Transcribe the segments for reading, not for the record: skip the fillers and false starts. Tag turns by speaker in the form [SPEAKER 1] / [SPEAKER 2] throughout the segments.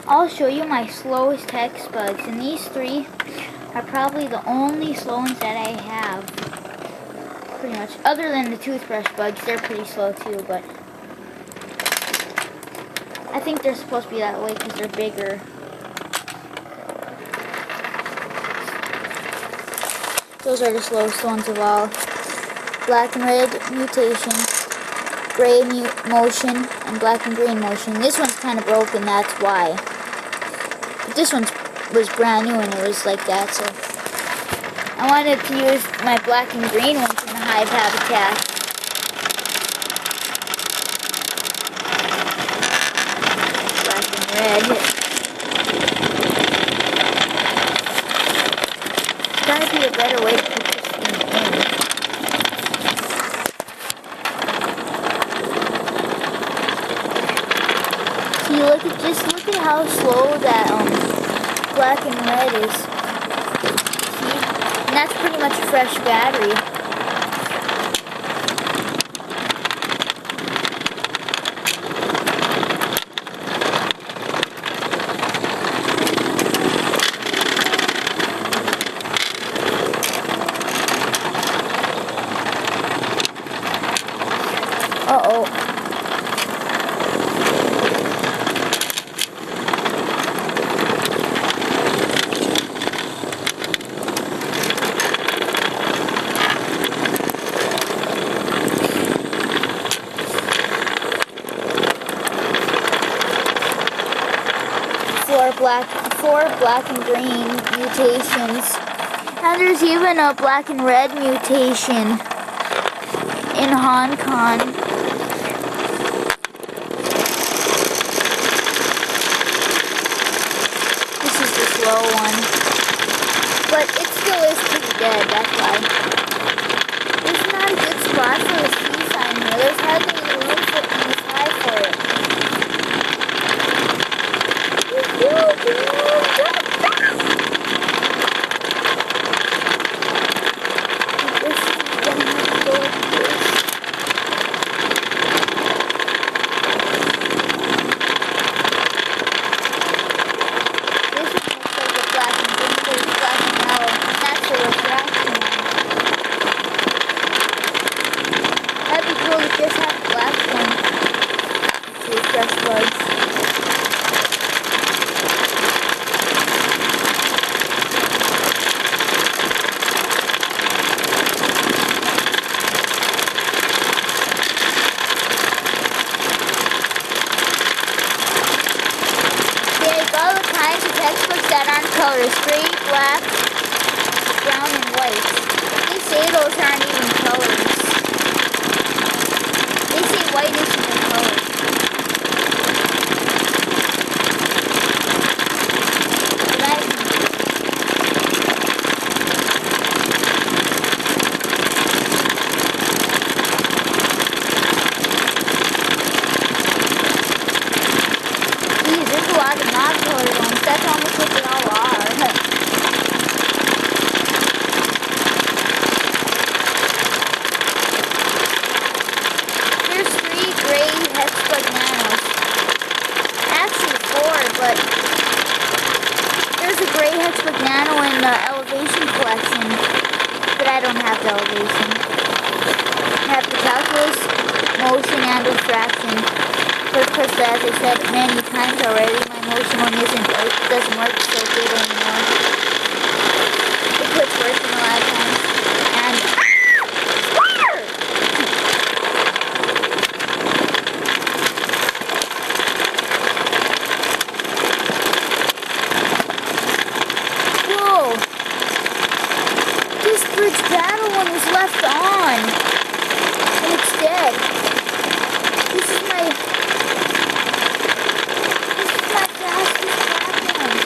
[SPEAKER 1] I'll show you my slowest hex bugs, and these three are probably the only slow ones that I have. Pretty much. Other than the toothbrush bugs, they're pretty slow too, but I think they're supposed to be that way because they're bigger. Those are the slowest ones of all. Black and red mutation, gray motion, and black and green motion. This one's kind of broken, that's why. But this one was brand new and it was like that, so I wanted to use my black and green ones in the hive habitat. Black and red. There's gotta be a better way to put this thing in. See, just look at how slow that black and red is. See? And that's pretty much a fresh battery. Uh-oh. Four black and green mutations. And there's even a black and red mutation in Hong Kong. This is the slow one. But it still is pretty dead, that's why. There's not a good spot for a C sign here. There's hardly any room for in this hive for it. Just have the black one to fresh bugs. They have all the kinds of textbooks that aren't colors: gray, black, brown, and white. They say those aren't even colors. White is the color. Geez, there's a lot of non-colored ones. That's almost what they all are. But there's a gray Hexbug Nano in the elevation collection, but I don't have the elevation. I have the calculus, motion, and refraction. But of course, as I said many times already, my motion one doesn't work so good anymore. It quits working a lot of times. And Bridge Battle one was left on, and it's dead. This is my fastest platform.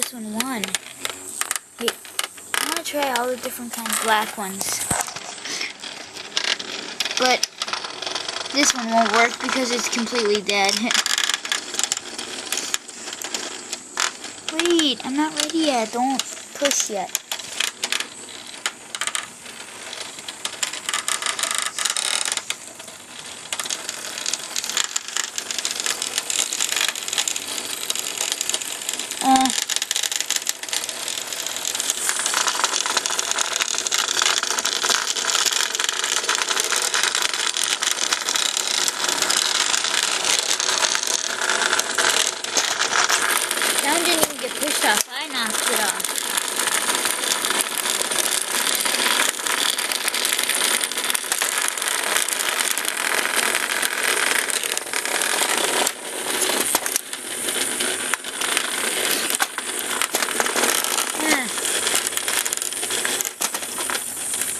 [SPEAKER 1] this one won. Wait, I want to try all the different kinds of black ones. But this one won't work because it's completely dead. Wait, I'm not ready yet. Don't push yet. Sound didn't even get pushed off. I knocked it off.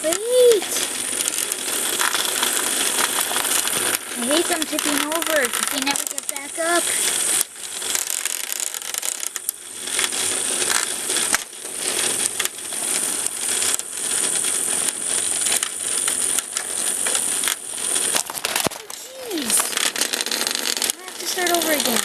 [SPEAKER 1] Wait! I hate them tipping over because they never get back up. Start over again.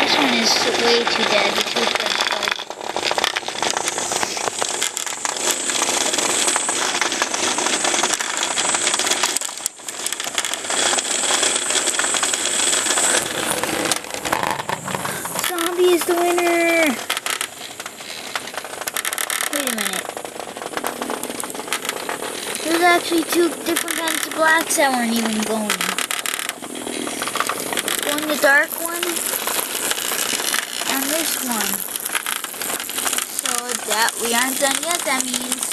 [SPEAKER 1] This one is way too dead. The toothbrush part. Zombie is the winner. Wait a minute. There's actually two different kinds of blacks that weren't even going. Going the dark one. And this one. So that we aren't done yet, that means